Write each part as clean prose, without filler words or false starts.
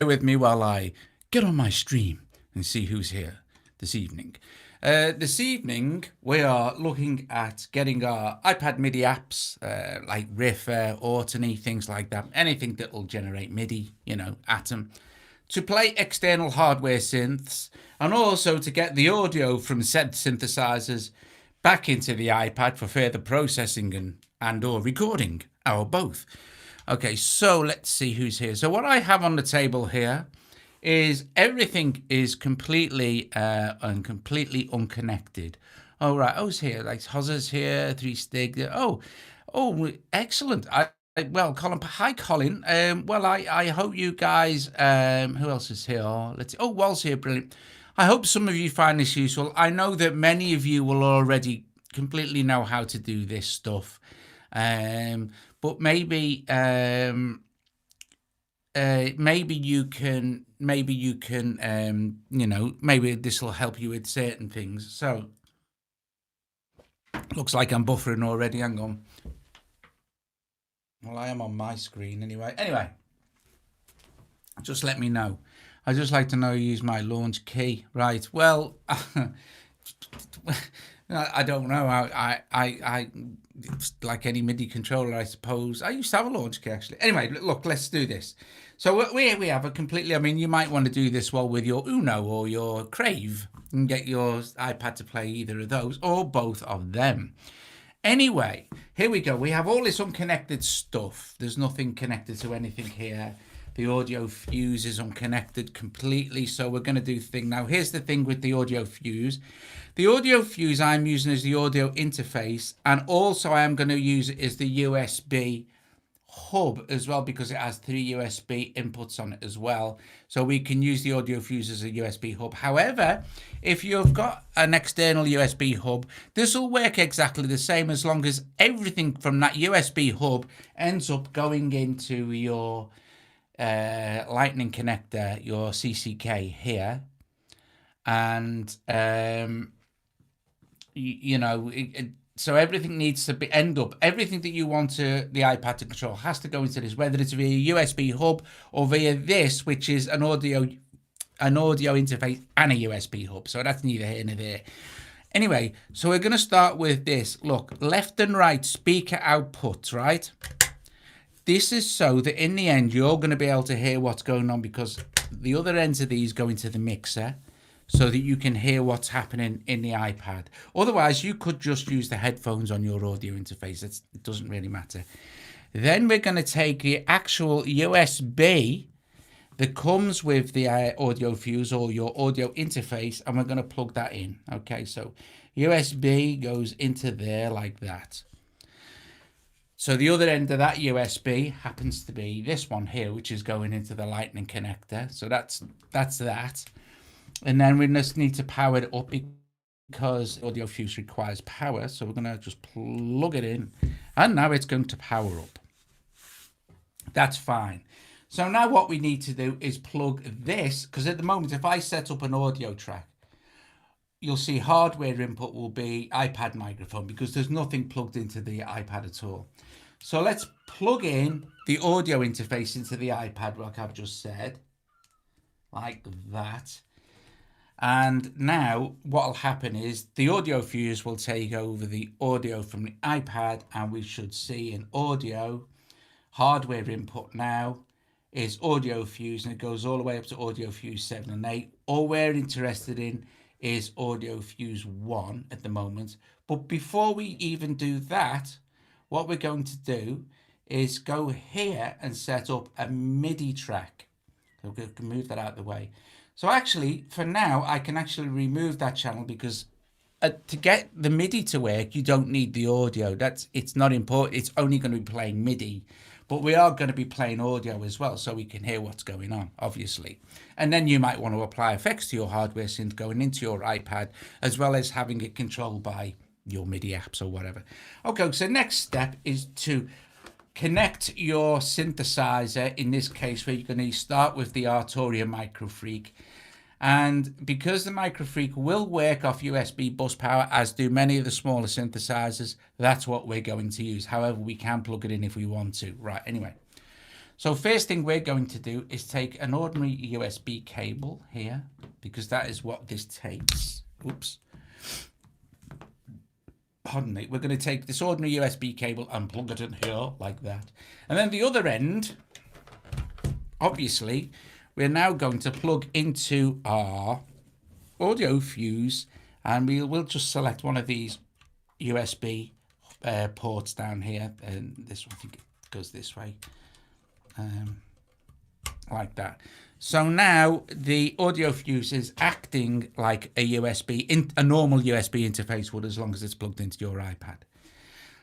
with me while I get on my stream and see who's here this evening. This evening, we are looking at getting our iPad MIDI apps, like Riffer, Autony, things like that, anything that will generate MIDI, Atom, to play external hardware synths, and also to get the audio from said synthesizers back into the iPad for further processing and or recording, or both. Okay, so let's see who's here. So what I have on the table here is everything is completely completely unconnected. Oh right, who's here? Like Hozza's here, Three Stig. Oh, excellent. Well, Colin. Hi, Colin. Well, I hope you guys. Who else is here? Let's. Oh, Wal's here. Brilliant. I hope some of you find this useful. I know that many of you will already completely know how to do this stuff. But maybe maybe you can maybe this will help you with certain things. So looks like I'm buffering already. Hang on. Well, I am on my screen anyway, just let me know. I just like to know you use my launch key. Right, well, I don't know. I like any MIDI controller, I suppose. I used to have a launch key, actually. Anyway, look, let's do this. So we have a completely, I mean, you might want to do this well with your Uno or your Crave and get your iPad to play either of those or both of them. Anyway, here we go. We have all this unconnected stuff. There's nothing connected to anything here. The audio fuse is unconnected completely, so we're going to do the thing. Now, here's the thing with the audio fuse. The audio fuse I'm using as the audio interface, and also I am going to use it as the USB hub as well, because it has 3 USB inputs on it as well. So we can use the audio fuse as a USB hub. However, if you've got an external USB hub, this will work exactly the same as long as everything from that USB hub ends up going into your lightning connector, your CCK here, and so everything needs to end up, everything that you want the iPad to control has to go into this, whether it's via USB hub or via this, which is an audio interface and a USB hub. So that's neither here nor there. Anyway, so we're going to start with this. Look, left and right speaker output, right? This is so that in the end, you're going to be able to hear what's going on, because the other ends of these go into the mixer so that you can hear what's happening in the iPad. Otherwise, you could just use the headphones on your audio interface. It doesn't really matter. Then we're going to take the actual USB that comes with the audio fuse or your audio interface, and we're going to plug that in. Okay, so USB goes into there like that. So the other end of that USB happens to be this one here, which is going into the lightning connector. So that's that. And then we just need to power it up because audio fuse requires power. So we're going to just plug it in, and now it's going to power up. That's fine. So now what we need to do is plug this, because at the moment, if I set up an audio track, you'll see hardware input will be iPad microphone, because there's nothing plugged into the iPad at all. So let's plug in the audio interface into the iPad, like I've just said, like that. And now what will happen is the audio fuse will take over the audio from the iPad, and we should see an audio hardware input now is audio fuse, and it goes all the way up to audio fuse 7 and 8. All we're interested in is audio fuse 1 at the moment. But before we even do that, what we're going to do is go here and set up a MIDI track. So we can move that out of the way. So actually, for now, I can actually remove that channel, because to get the MIDI to work, you don't need the audio. It's not important. It's only going to be playing MIDI. But we are going to be playing audio as well, so we can hear what's going on, obviously. And then you might want to apply effects to your hardware synth going into your iPad, as well as having it controlled by your MIDI apps or whatever. Okay, so next step is to connect your synthesizer, in this case, where you're going to start with the Arturia Microfreak. And because the Microfreak will work off USB bus power, as do many of the smaller synthesizers, that's what we're going to use. However, we can plug it in if we want to. Right, anyway. So first thing we're going to do is take an ordinary USB cable here, because that is what this takes. Oops. Pardon me. We're going to take this ordinary USB cable and plug it in here like that. And then the other end, obviously, we're now going to plug into our audio fuse, and we'll just select one of these USB ports down here, and this one, I think it goes this way, like that. So now the audio fuse is acting like a normal USB interface would, as long as it's plugged into your iPad.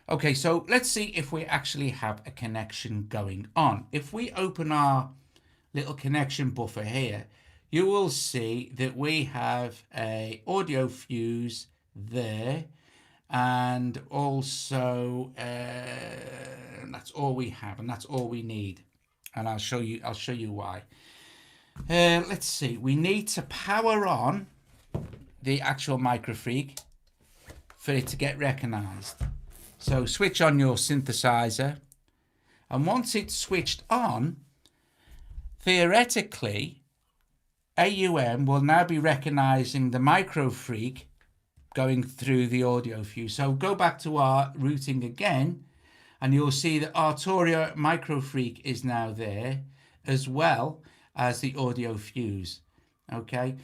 Okay, so let's see if we actually have a connection going on. If we open our little connection buffer here, you will see that we have a audio fuse there, and also that's all we have, and that's all we need. And I'll show you why. Let's see, we need to power on the actual MicroFreak for it to get recognized. So switch on your synthesizer, and once it's switched on, theoretically AUM will now be recognizing the MicroFreak going through the audio fuse. So go back to our routing again, and you'll see that Arturia MicroFreak is now there, as well as the audio fuse. Okay,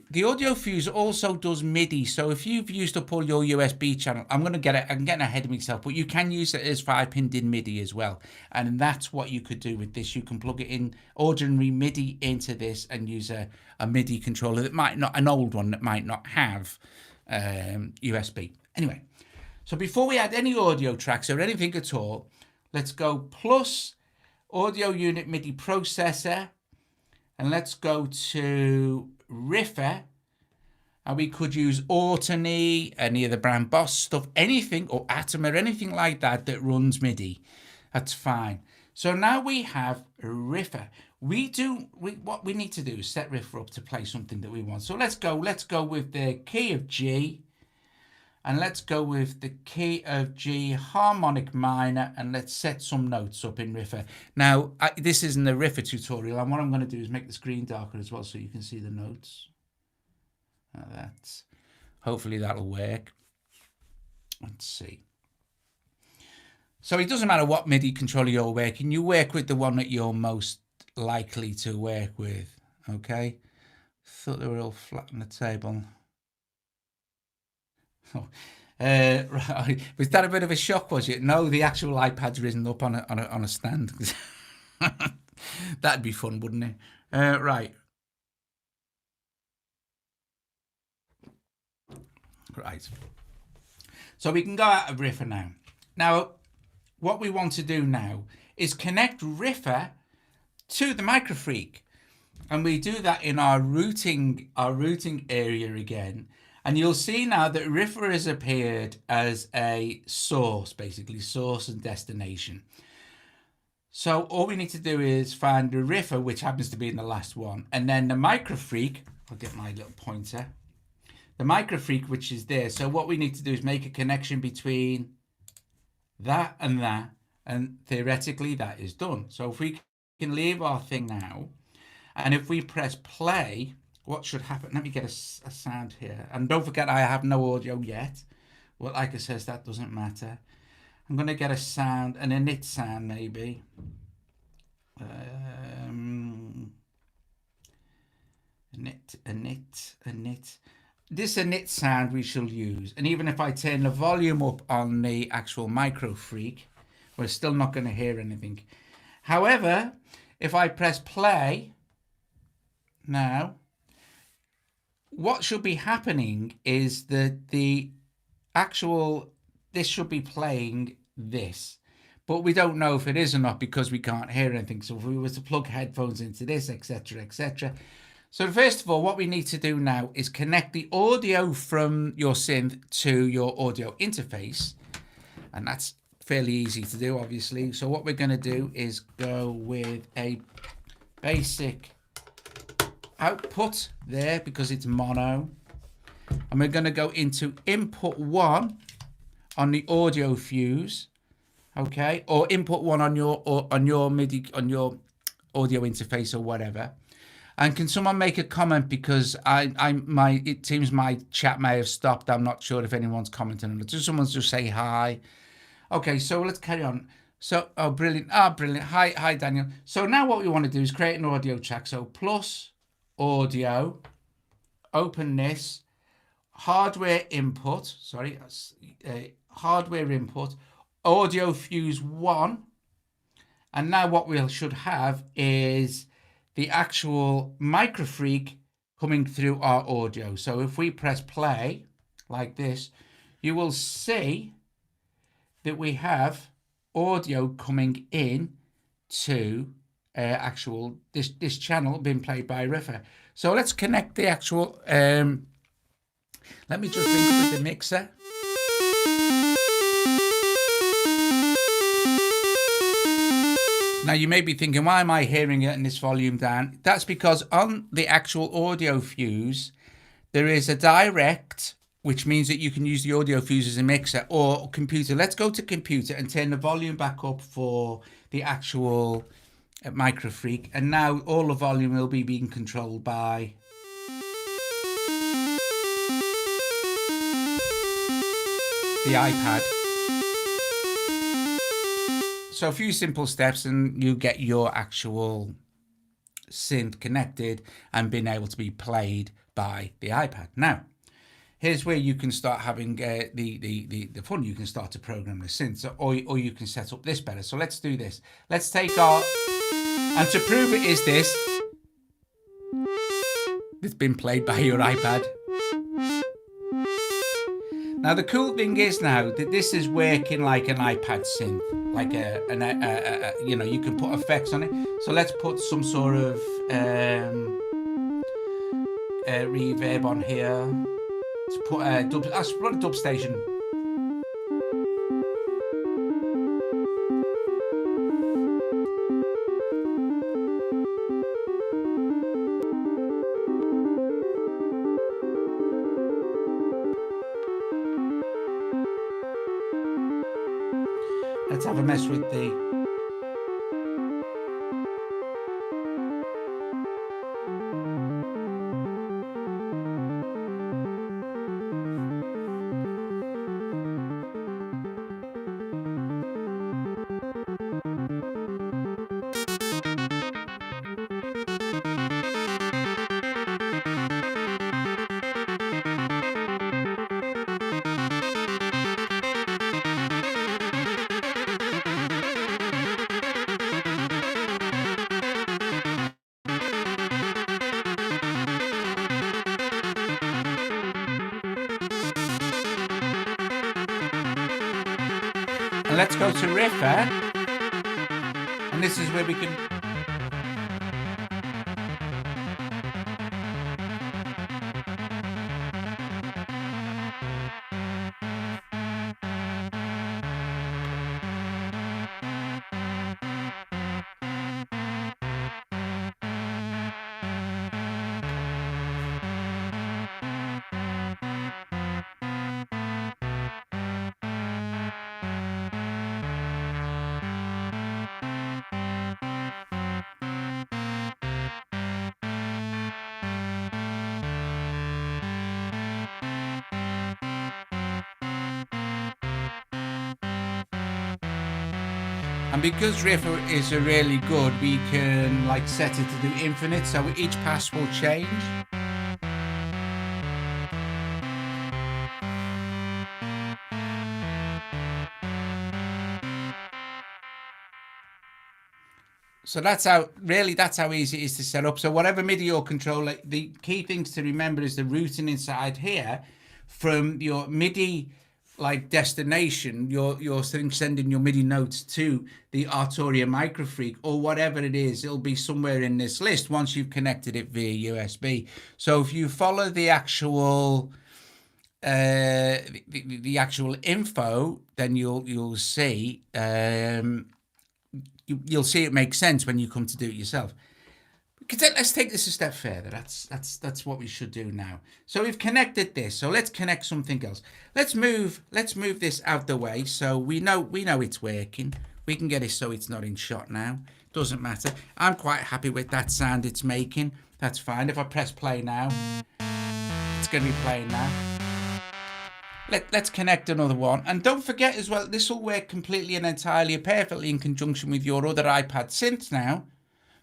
the audio fuse also does MIDI. So if you've used up all your USB channel, I'm getting ahead of myself, but you can use it as 5-pin DIN MIDI as well, and that's what you could do with this. You can plug it in ordinary MIDI into this and use a MIDI controller that might not, an old one that might not have USB. Anyway, so before we add any audio tracks or anything at all, let's go plus audio unit MIDI processor, and let's go to Riffer, and we could use Autony, any of the Brand Boss stuff, anything, or Atom or anything like that that runs MIDI. That's fine. So now we have Riffer. What we need to do is set Riffer up to play something that we want. So let's go with the key of G, and let's go with the key of G harmonic minor, and let's set some notes up in Riffer. Now, this isn't a Riffer tutorial, and what I'm going to do is make the screen darker as well so you can see the notes. Hopefully that'll work. Let's see. So it doesn't matter what MIDI controller you're working, you work with the one that you're most likely to work with, okay? Thought they were all flat on the table. Oh, right. Was that a bit of a shock, was it? No, the actual iPad's risen up on a stand. That'd be fun, wouldn't it? Right. So we can go out of Riffer now. Now, what we want to do now is connect Riffer to the MicroFreak, and we do that in our routing area again. And you'll see now that Riffer has appeared as a source, basically source and destination. So all we need to do is find the Riffer, which happens to be in the last one, and then the MicroFreak. I'll get my little pointer. The MicroFreak, which is there. So what we need to do is make a connection between that, and theoretically that is done. So if we can leave our thing now, and if we press play, what should happen? Let me get a sound here. And don't forget, I have no audio yet. Well, like I says, that doesn't matter. I'm going to get a sound, an init sound maybe. Init. This init sound we shall use. And even if I turn the volume up on the actual MicroFreak, we're still not going to hear anything. However, if I press play now, what should be happening is that this should be playing this, but we don't know if it is or not because we can't hear anything. So if we were to plug headphones into this, etc., etc. So first of all, what we need to do now is connect the audio from your synth to your audio interface, and that's fairly easy to do, obviously. So what we're going to do is go with a basic output there because it's mono, and we're going to go into input 1 on the audio fuse, okay, or input one on your MIDI, on your audio interface or whatever. And can someone make a comment, because it seems my chat may have stopped. I'm not sure if anyone's commenting on it. Just someone just say hi. Okay, so let's carry on. So, oh, brilliant. Brilliant. Hi, Daniel. So now what we want to do is create an audio track. So plus audio, open this, hardware input, hardware input, audio fuse 1. And now what we should have is the actual microfreak coming through our audio. So if we press play like this, you will see that we have audio coming in to actual this channel being played by Riffer. So let's connect the actual. Let me just link with the mixer. Now you may be thinking, why am I hearing it in this volume down? That's because on the actual audio fuse, there is a direct, which means that you can use the audio fuse as a mixer, or computer. Let's go to computer and turn the volume back up for the actual microfreak. And now all the volume will be being controlled by the iPad. So a few simple steps and you get your actual synth connected and being able to be played by the iPad. Now, here's where you can start having the fun. You can start to program the synths, or you can set up this better. So let's do this. Let's take our, and to prove it is this, it's been played by your iPad. Now the cool thing is now that this is working like an iPad synth, like you know, you can put effects on it. So let's put some sort of reverb on here. Let's put a dub station. Let's have a mess with the. And let's go to Riffer, and this is where we can. And because Riffer is a really good, we can like set it to do infinite, so each pass will change. So that's how easy it is to set up. So whatever MIDI or control, like, the key things to remember is the routing inside here from your MIDI like destination. You're sending your MIDI notes to the Arturia microfreak or whatever it is. It'll be somewhere in this list once you've connected it via USB. So if you follow the actual the actual info, then you'll see. You'll see it makes sense when you come to do it yourself. Let's take this a step further. That's what we should do now. So we've connected this. So let's connect something else. Let's move this out the way so we know it's working. We can get it so it's not in shot now. Doesn't matter. I'm quite happy with that sound it's making. That's fine. If I press play now, it's going to be playing now. Let's connect another one. And don't forget as well, this will work completely and entirely perfectly in conjunction with your other iPad synths now,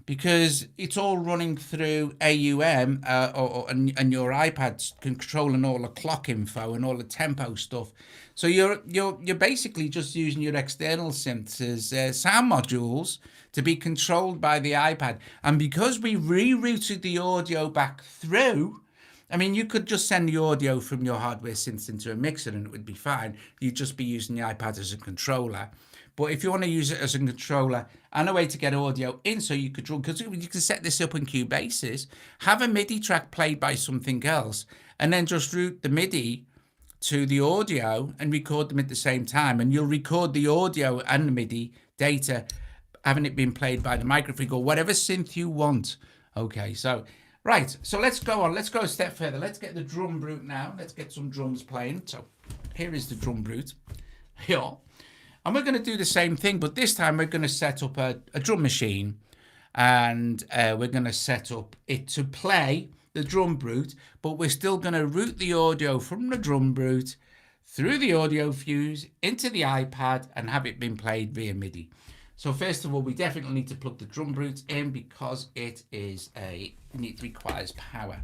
because it's all running through AUM and your iPad's controlling all the clock info and all the tempo stuff. So you're basically just using your external synths as sound modules to be controlled by the iPad. And because we rerouted the audio back through, I mean, you could just send the audio from your hardware synths into a mixer and it would be fine. You'd just be using the iPad as a controller. But if you want to use it as a controller and a way to get audio in, so you could run, because you can set this up on Cubase's, have a MIDI track played by something else, and then just route the MIDI to the audio and record them at the same time. And you'll record the audio and the MIDI data, having it been played by the microphone or whatever synth you want. Okay, so right, so let's go on. Let's go a step further. Let's get the drum brute now. Let's get some drums playing. So here is the drum brute. Here. And we're going to do the same thing, but this time we're going to set up a drum machine, and we're going to set up it to play the drum brute, but we're still going to route the audio from the drum brute through the audio fuse into the iPad and have it been played via MIDI. So first of all, we definitely need to plug the drum brute in because it requires power.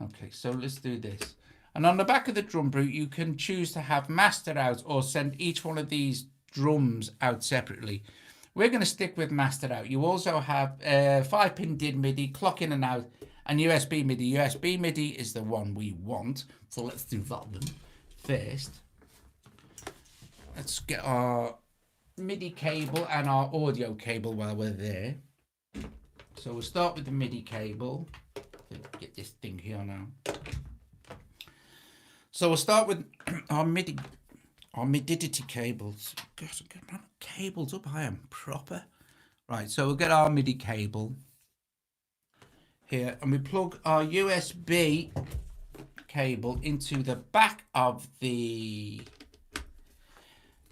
Okay, so let's do this. And on the back of the drum brute, you can choose to have master out or send each one of these drums out separately. We're going to stick with master out. You also have 5-pin DID MIDI, clock in and out, and USB MIDI. USB MIDI is the one we want. So let's do that one first. Let's get our MIDI cable and our audio cable while we're there. So we'll start with the MIDI cable. Get this thing here now. So we'll start with our MIDI cables. Gosh, I'm getting my cables up. I am proper. Right, so we'll get our MIDI cable here, and we plug our USB cable into the back of the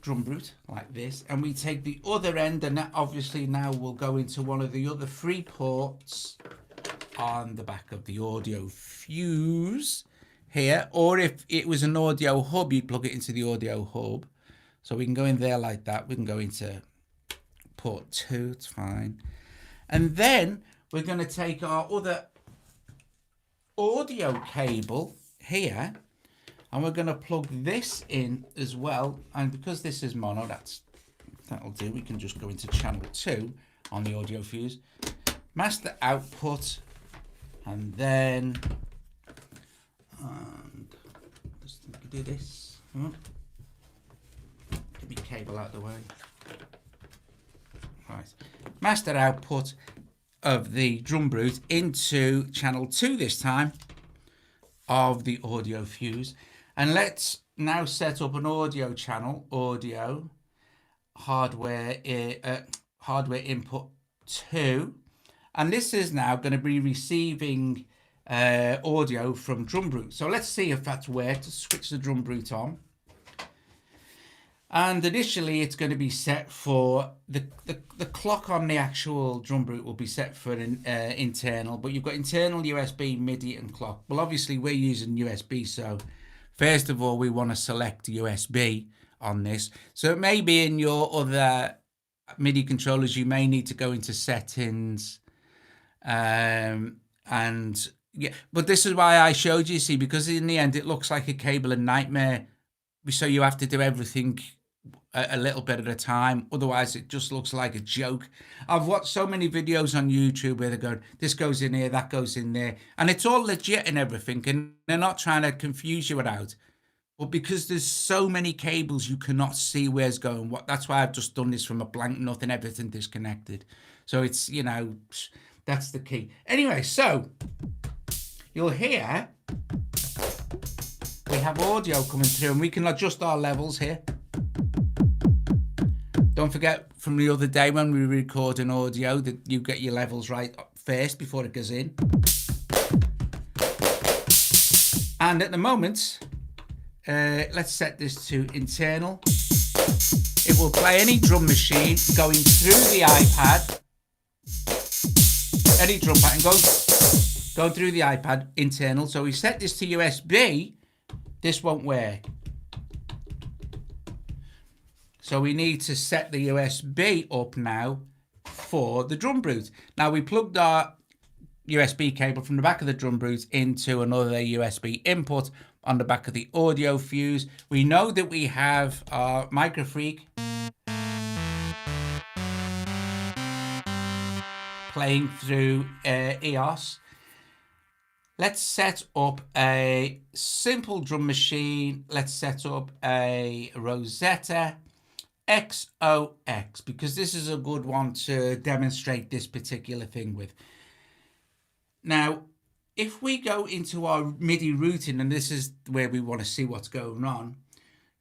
drum brute like this, and we take the other end, and that obviously now will go into one of the other 3 ports on the back of the audio fuse here, or if it was an audio hub, you'd plug it into the audio hub. So we can go in there like that. We can go into port 2, it's fine. And then we're going to take our other audio cable here, and we're going to plug this in as well. And because this is mono, that'll do. We can just go into channel 2 on the audio fuse, master output, and then just do this. Get my cable out of the way. Right, master output of the drum brute into channel 2 this time of the audio fuse, and let's now set up an audio channel, audio hardware input 2, and this is now going to be receiving audio from drum brute. So let's see if that's worked. Switch the drum brute on, and initially it's going to be set for the clock on the actual drum brute will be set for internal, but you've got internal USB, MIDI and clock. Well, obviously we're using USB, so first of all we want to select USB on this. So maybe in your other MIDI controllers you may need to go into settings, and yeah, but this is why I showed you, see, because in the end it looks like a cable and nightmare, so you have to do everything a little bit at a time, otherwise it just looks like a joke. I've watched so many videos on YouTube where they're going, this goes in here, that goes in there, and it's all legit and everything, and they're not trying to confuse you out, but because there's so many cables you cannot see where's going what. That's why I've just done this from a blank, nothing, everything disconnected. So it's, you know, that's the key. Anyway, so you'll hear we have audio coming through, and we can adjust our levels here. Don't forget from the other day when we record an audio that you get your levels right first before it goes in. And at the moment, let's set this to internal. It will play any drum machine going through the iPad. Any drum pattern going through the iPad internal. So we set this to USB, this won't work. So we need to set the USB up now for the drum brute. Now we plugged our USB cable from the back of the drum brute into another USB input on the back of the audio fuse. We know that we have our microfreak playing through EOS. Let's set up a simple drum machine. Let's set up a Rosetta XOX, because this is a good one to demonstrate this particular thing with. Now, if we go into our MIDI routing, and this is where we want to see what's going on,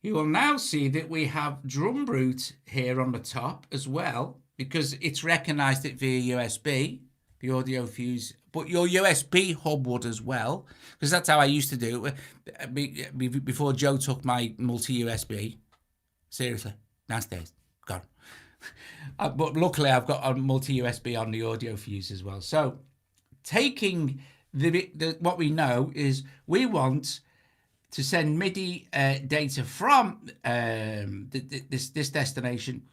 you will now see that we have drum brute here on the top as well, because it's recognized it via USB, the audio fuse, but your USB hub would as well, because that's how I used to do it before Joe took my multi-USB. Seriously, downstairs, gone. But luckily I've got a multi-USB on the audio fuse as well. So taking what we know is we want to send MIDI data from this destination,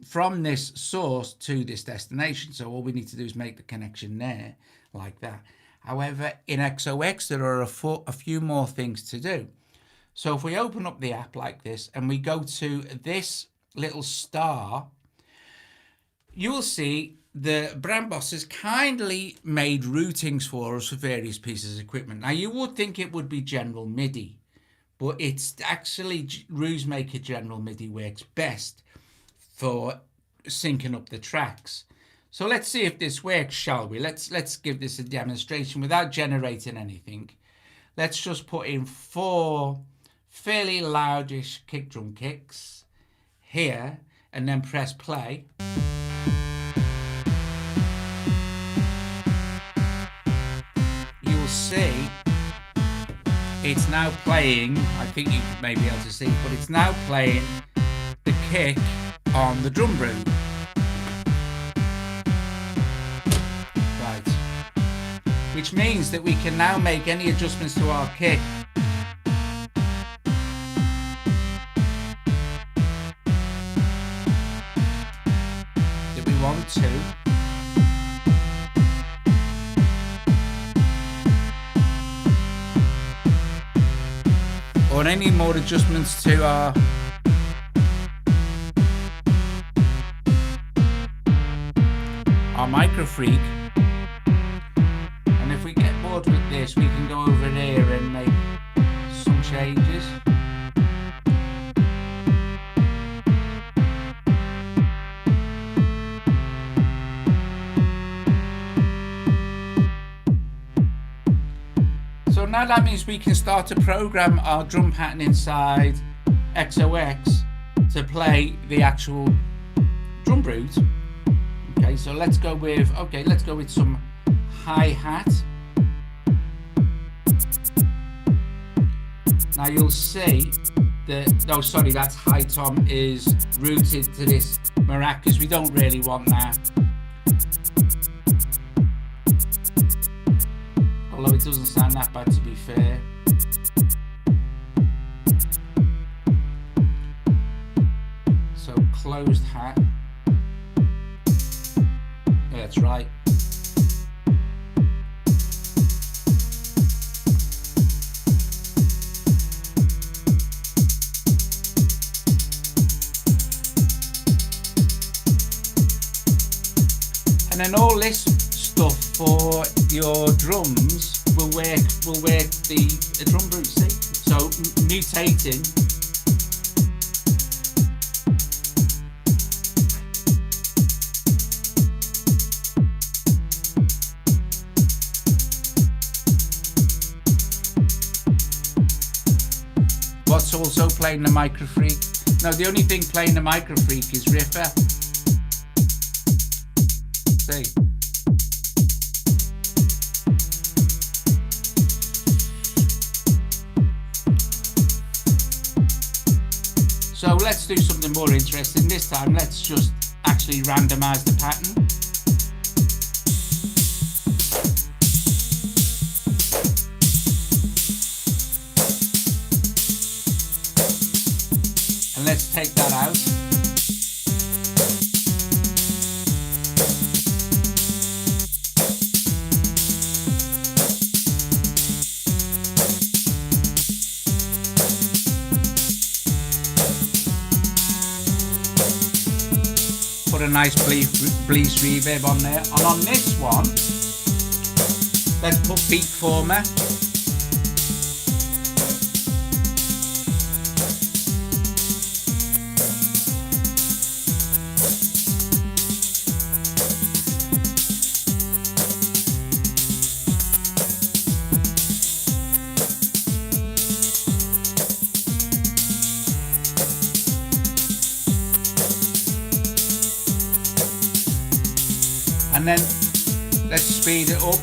from this source to this destination. So all we need to do is make the connection there like that. However, in XOX there are a few more things to do. So if we open up the app like this and we go to this little star, you will see the brand boss has kindly made routings for us for various pieces of equipment. Now you would think it would be general MIDI, but it's actually Rusemaker General MIDI works best for syncing up the tracks. So let's see if this works, shall we? Let's give this a demonstration without generating anything. Let's just put in 4 fairly loudish kick drum kicks here and then press play. You will see it's now playing, I think you may be able to see, but it's now playing the kick on the drum brute. Right. Which means that we can now make any adjustments to our kick that we want to. Or any more adjustments to our microfreak. And if we get bored with this, we can go over here and make some changes. So now that means we can start to program our drum pattern inside XOX to play the actual drum brute. Okay, so let's go with some hi-hat. Now you'll see that, oh sorry, that's high tom is routed to this maracas. We don't really want that. Although it doesn't sound that bad, to be fair. So closed hat. Yeah, that's right. And then all this stuff for your drums will work the drum brute, see? So mutating what's also playing the microfreak. No, the only thing playing the microfreak is Ripper. See? let's do something more interesting this time. Let's just actually randomize the pattern. And let's take that out. Put a nice bleach reverb on there. And on this one, let's put Beatformer. And then let's speed it up.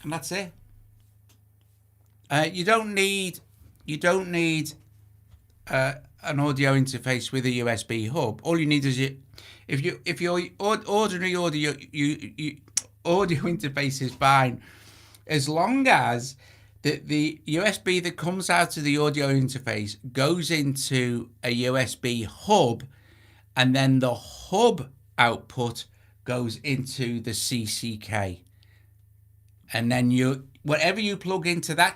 And that's it. You don't need an audio interface with a USB hub. All you need is if your ordinary audio audio interface is fine, as long as the USB that comes out of the audio interface goes into a USB hub, and then the hub output goes into the CCK. And then whatever you plug into that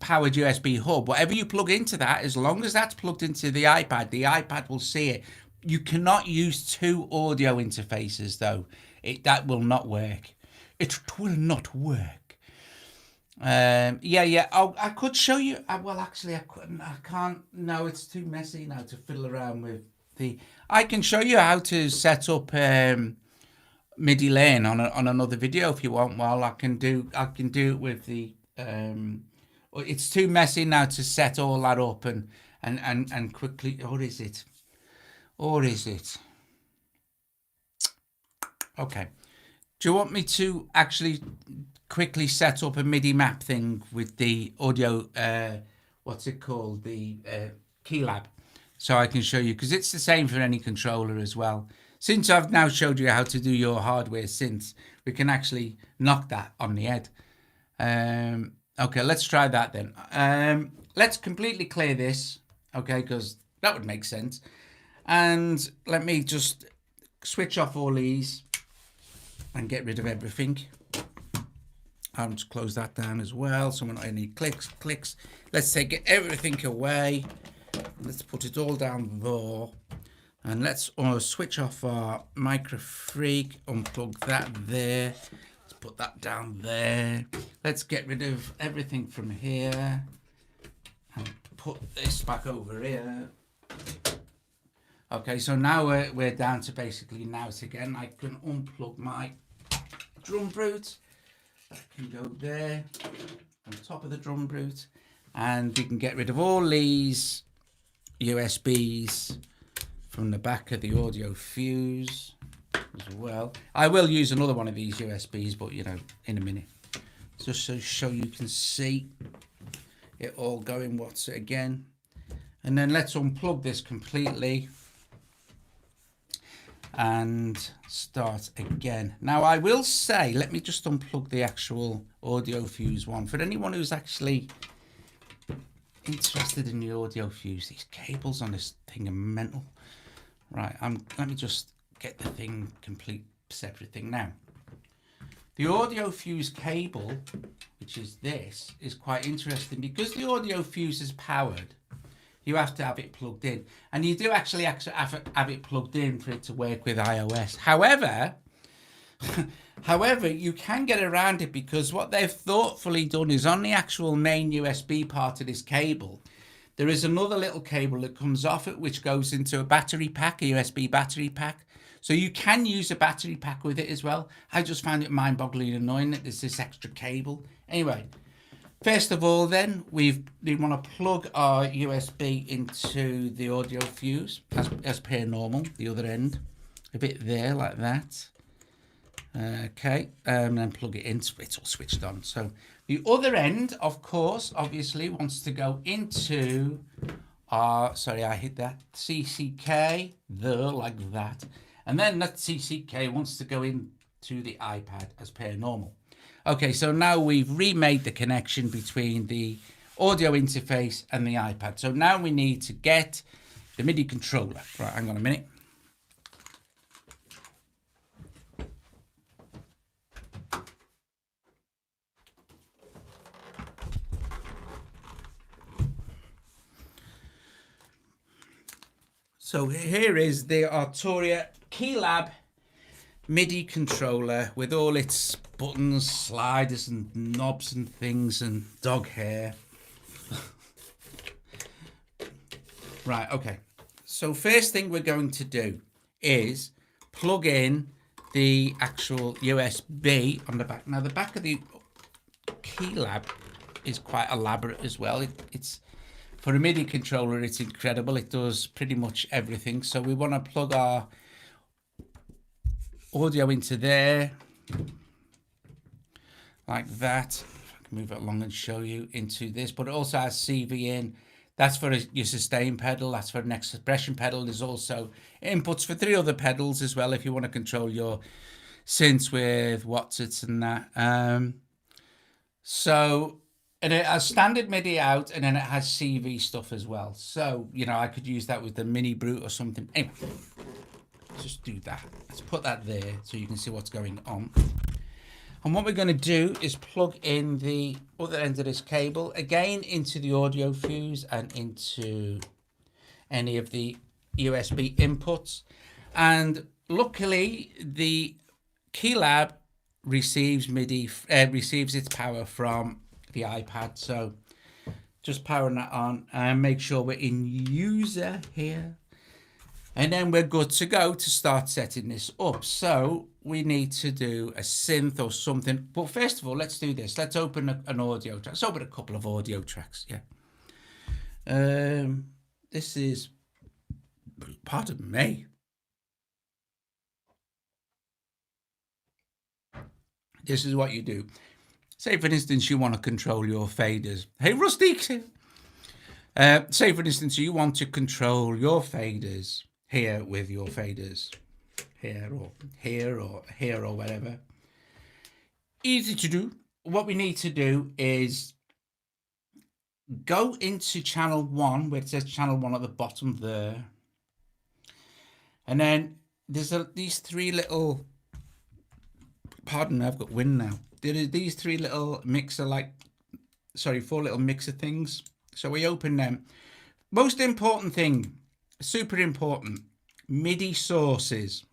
powered USB hub, whatever you plug into that, as long as that's plugged into the iPad will see it. You cannot use two audio interfaces though. That will not work. It will not work. Yeah. Oh, I could show you. Well, actually, I couldn't. I can't. No, it's too messy now to fiddle around with the. I can show you how to set up MIDI lane on another video if you want. Well, I can do it with the. It's too messy now to set all that up and quickly. Or is it? Okay. Do you want me to actually quickly set up a MIDI map thing with the audio, what's it called? The Keylab. So I can show you, because it's the same for any controller as well. Since I've now showed you how to do your hardware synths, we can actually knock that on the head. Okay, let's try that then. Let's completely clear this, okay, because that would make sense. And let me just switch off all these and get rid of everything. I'll just close that down as well, so we're not any clicks. Let's take everything away. Let's put it all down there. And let's switch off our Micro Freak, unplug that there. Let's put that down there. Let's get rid of everything from here and put this back over here. Okay, so now we're down to basically notes again. I can unplug my drum brute. That can go there. on top of the drum brute, and we can get rid of all these USBs from the back of the audio fuse as well. I will use another one of these USBs, but you know, in a minute, just so you can see it all going what's it again. And then let's unplug this completely and start again. Now I will say, let me just unplug the actual audio fuse one. For anyone who's actually interested in the audio fuse, these cables on this thing are mental. Right, let me just get the thing complete separate thing now. The audio fuse cable, which is this, is quite interesting because the audio fuse is powered. You have to have it plugged in, and you do actually have it plugged in for it to work with iOS. However, you can get around it because what they've thoughtfully done is on the actual main USB part of this cable, there is another little cable that comes off it, which goes into a battery pack, a USB battery pack. So you can use a battery pack with it as well. I just found it mind-boggling annoying that there's this extra cable. Anyway, first of all then, we want to plug our USB into the audio fuse, as per normal, the other end. A bit there, like that. Okay, and then plug it in, it's all switched on. So the other end, of course, obviously wants to go into our, sorry, I hit that, CCK, like that. And then that CCK wants to go into the iPad as per normal. Okay, so now we've remade the connection between the audio interface and the iPad. So now we need to get the MIDI controller. Right, hang on a minute. So here is the Arturia Keylab MIDI controller with all its buttons, sliders and knobs and things and dog hair. Right, okay. So first thing we're going to do is plug in the actual USB on the back. Now the back of the Keylab is quite elaborate as well. It's for a MIDI controller, it's incredible. It does pretty much everything. So we want to plug our audio into there, like that. If I can move it along and show you into this, but it also has CV in. That's for your sustain pedal. That's for an expression pedal. There's also inputs for 3 other pedals as well if you want to control your synths with Watsits and that. And it has standard MIDI out, and then it has CV stuff as well. So, you know, I could use that with the Mini Brute or something. Anyway, just do that. Let's put that there so you can see what's going on. And what we're going to do is plug in the other end of this cable, again, into the audio fuse and into any of the USB inputs. And luckily, the Keylab receives MIDI, receives its power from the iPad. So just powering that on and make sure we're in user here. And then we're good to go to start setting this up. So we need to do a synth or something. But first of all, let's do this. Let's open an audio track. Let's open a couple of audio tracks. Yeah. This is, pardon me. This is what you do. Say, for instance, you want to control your faders. Hey, Rusty. Say, for instance, you want to control your faders here with your faders. Here or here or here or whatever. Easy to do. What we need to do is go into channel 1, where it says channel 1 at the bottom there. And then there's these 3 little, pardon me, I've got wind now. There are these 3 little mixer, 4 little mixer things. So we open them. Most important thing, super important, MIDI sources.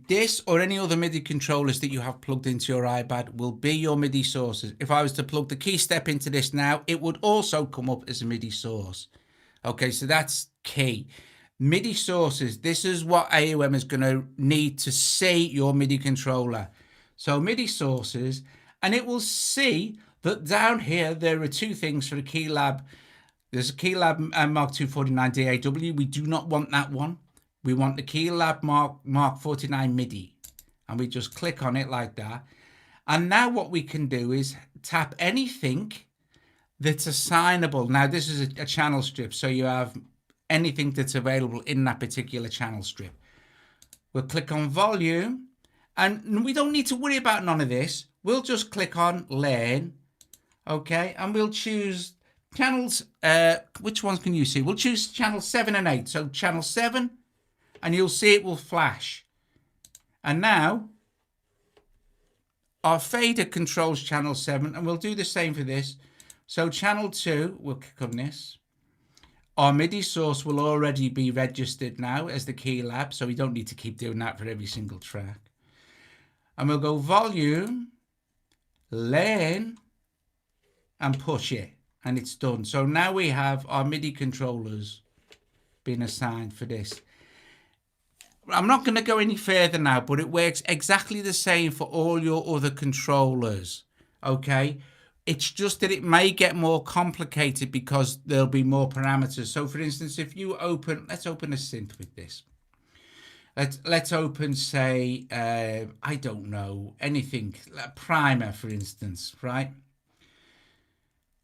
This or any other MIDI controllers that you have plugged into your iPad will be your MIDI sources. If I was to plug the key step into this now, it would also come up as a MIDI source. Okay, so that's key. MIDI sources, this is what AUM is going to need to see your MIDI controller. So MIDI sources, and it will see But down here, there are two things for a Keylab. There's a Keylab Mark 249 DAW. We do not want that one. We want the Keylab Mark 49 MIDI. And we just click on it like that. And now what we can do is tap anything that's assignable. Now, this is a channel strip, so you have anything that's available in that particular channel strip. We'll click on volume, and we don't need to worry about none of this. We'll just click on learn, okay, and we'll choose channels. Which ones can you see? We'll choose channel 7 and 8. So channel 7, and you'll see it will flash. And now our fader controls channel 7, and we'll do the same for this. So channel 2, we'll click on this. Our MIDI source will already be registered now as the Keylab, so we don't need to keep doing that for every single track. And we'll go volume, learn, and push it, and it's done. So now we have our MIDI controllers being assigned for this. I'm not going to go any further now, but it works exactly the same for all your other controllers, okay? It's just that it may get more complicated because there'll be more parameters. So for instance, if you open, let's open a synth with this. Let's open, say, I don't know, anything, like Primer, for instance, right?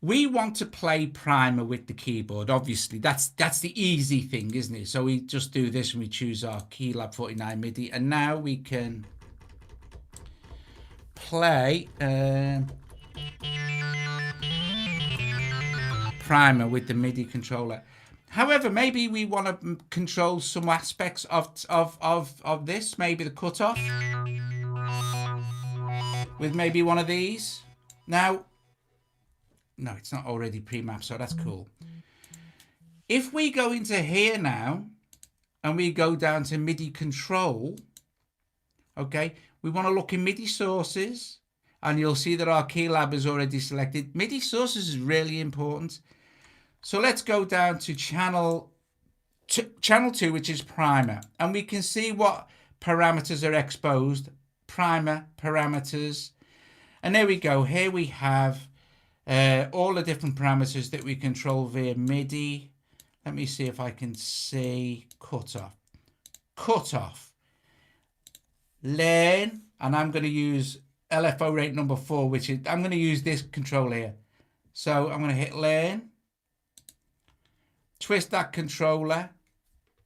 We want to play Primer with the keyboard. Obviously, that's the easy thing, isn't it? So we just do this and we choose our Keylab 49 MIDI, and now we can play Primer with the MIDI controller. However, maybe we want to control some aspects of this, maybe the cutoff with maybe one of these. Now, no, it's not already pre-mapped, so that's cool. If we go into here now and we go down to MIDI control, okay, we want to look in MIDI sources, and you'll see that our Keylab is already selected. MIDI sources is really important. So let's go down to channel 2, which is Primer, and we can see what parameters are exposed. Primer parameters, and there we go. Here we have all the different parameters that we control via MIDI. Let me see if I can see cutoff, learn, and I'm going to use LFO rate number 4, which is, I'm going to use this control here. So I'm going to hit learn, twist that controller,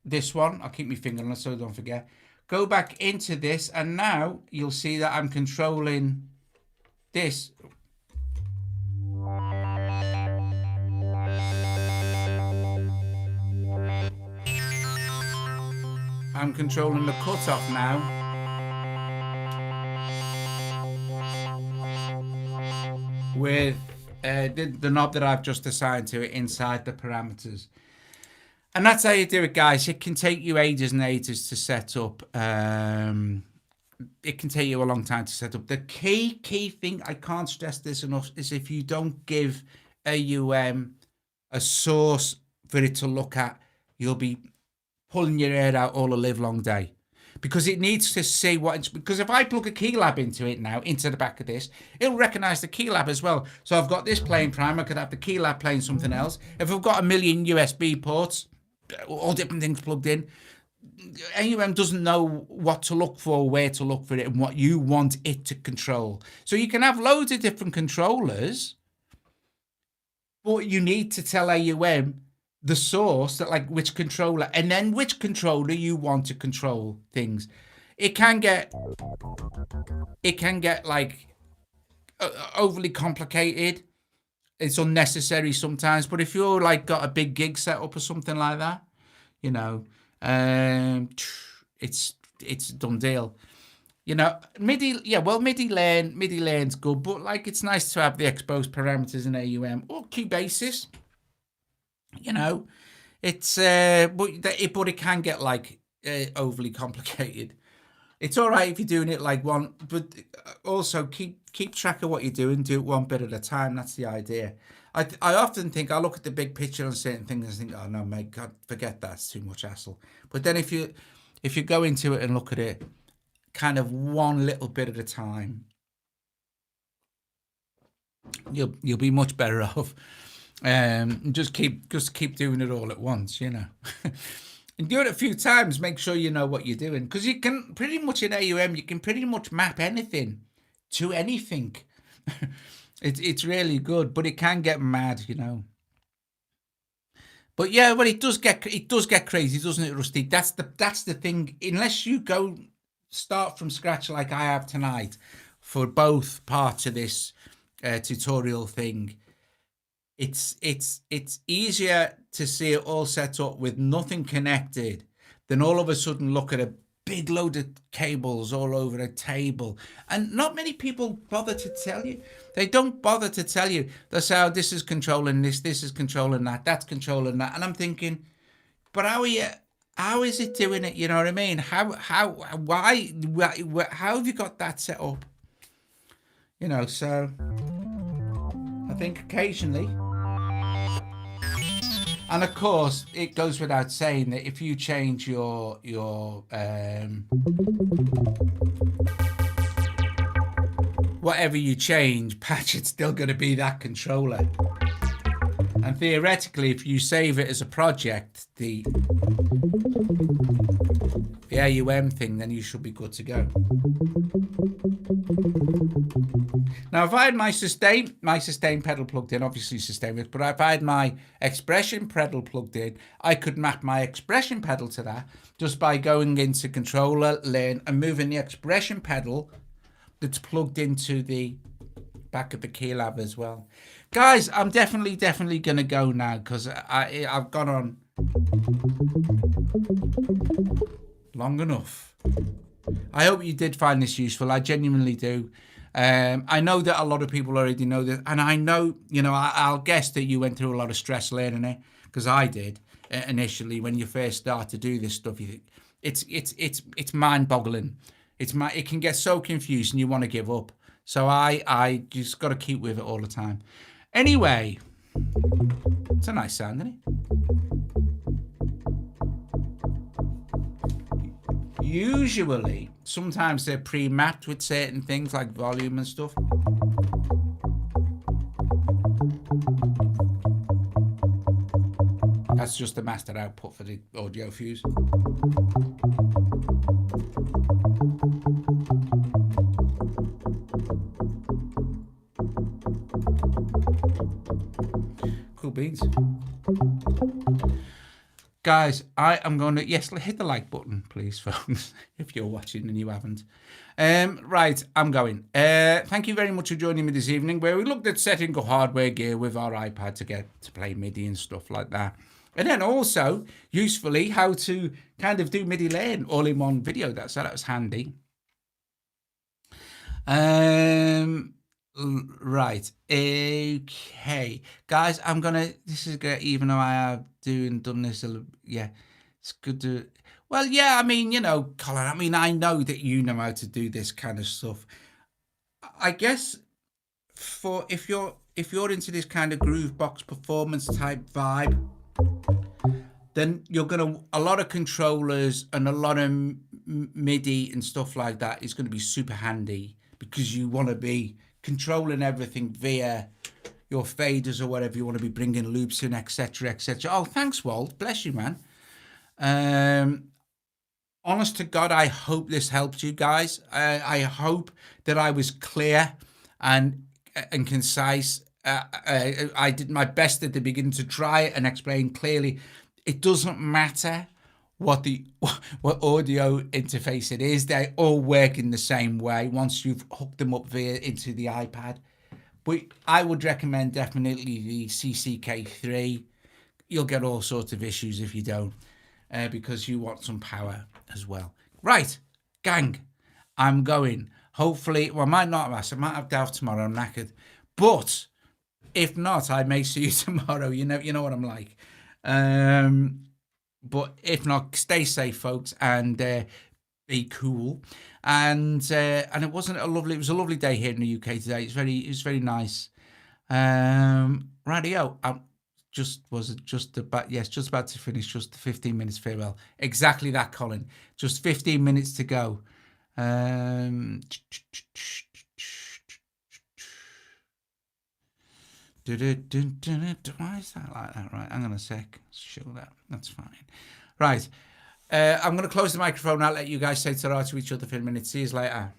this one, I'll keep my finger on it so I don't forget. Go back into this, and now you'll see that I'm controlling this. I'm controlling the cutoff now. With the knob that I've just assigned to it inside the parameters. And that's how you do it, guys. It can take you ages and ages to set up. It can take you a long time to set up. The key thing, I can't stress this enough, is if you don't give AUM a source for it to look at, you'll be pulling your hair out all the live long day. Because it needs to see what it's, because if I plug a Keylab into it now, into the back of this, it'll recognize the Keylab as well. So I've got this playing Primer, I could have the Keylab playing something else. If I've got a million USB ports, all different things plugged in, AUM doesn't know what to look for, where to look for it, and what you want it to control. So you can have loads of different controllers, but you need to tell AUM the source, that like which controller, and then which controller you want to control things. It can get like overly complicated. It's unnecessary sometimes, but if you're like got a big gig set up or something like that, you know, it's a done deal. You know, MIDI, yeah, well, MIDI learn's good, but like it's nice to have the exposed parameters in AUM or Cubasis. You know, it's but it can get like overly complicated. It's all right if you're doing it like one, but also keep track of what you're doing. Do it one bit at a time. That's the idea. I often think, I look at the big picture on certain things and think, oh no, mate, God, forget that. It's too much hassle. But then if you go into it and look at it kind of one little bit at a time, you'll be much better off. Just keep doing it all at once, you know. And do it a few times. Make sure you know what you're doing, because you can pretty much in AUM you can pretty much map anything to anything. It's really good, but it can get mad, you know. But yeah, well, it does get crazy, doesn't it, Rusty? That's the thing. Unless you go start from scratch like I have tonight for both parts of this tutorial thing, it's easier to see it all set up with nothing connected than all of a sudden look at a big load of cables all over a table. And not many people bother to tell you. They don't bother to tell you. They say, oh, this is controlling this is controlling that, that's controlling that. And I'm thinking, but how is it doing it? You know what I mean? Why, how have you got that set up? You know, so I think occasionally. And of course, it goes without saying that if you change your whatever you change, patch, it's still going to be that controller. And theoretically, if you save it as a project, the AUM thing, then you should be good to go. Now, if I had my sustain pedal plugged in, obviously sustain it, but if I had my expression pedal plugged in, I could map my expression pedal to that just by going into controller, lane, and moving the expression pedal that's plugged into the back of the keylab as well. Guys, I'm definitely going to go now because I've gone on long enough. I hope you did find this useful. I genuinely do. I know that a lot of people already know this, and I know, you know, I'll guess that you went through a lot of stress learning it, because I did initially when you first start to do this stuff. You think it's mind-boggling. It can get so confused, and you want to give up. So I just got to keep with it all the time. Anyway, it's a nice sound, isn't it? Usually, sometimes they're pre-mapped with certain things like volume and stuff. That's just the master output for the audio fuse. Cool beans. Guys, I am going to, yes, hit the like button, please, folks, if you're watching and you haven't. Right, I'm going. Thank you very much for joining me this evening, where we looked at setting up hardware gear with our iPad to get to play MIDI and stuff like that. And then also, usefully, how to kind of do MIDI layering all in one video. So that was handy. Right, okay, guys, I'm gonna, this is good, even though I have done this, yeah, it's good to, well, yeah, I mean, you know, Colin, I mean, I know that you know how to do this kind of stuff. I guess for if you're into this kind of groove box performance type vibe, then you're gonna, a lot of controllers and a lot of MIDI and stuff like that is going to be super handy, because you want to be controlling everything via your faders or whatever you want to be bringing loops in, etc, etc. Oh, thanks, Walt, bless you, man. Honest to God, I hope this helped you guys. I hope that I was clear and concise. I did my best at the beginning to try and explain clearly. It doesn't matter what audio interface it is, they all work in the same way once you've hooked them up into the iPad. But I would recommend definitely the CCK3. You'll get all sorts of issues if you don't, because you want some power as well. Right, gang, I'm going. Hopefully, well, I might not have, I might have Delft tomorrow, I'm knackered. But if not, I may see you tomorrow. You know what I'm like. But if not, stay safe, folks, and be cool. And it was a lovely day here in the UK today. It's very nice. Radio. Just about to finish. Just 15 minutes farewell. Exactly that, Colin. Just 15 minutes to go. Why is that like that? Right, hang on a sec. Show that. That's fine. Right. I'm going to close the microphone. I'll let you guys say ta-ra to each other for a minute. See you later.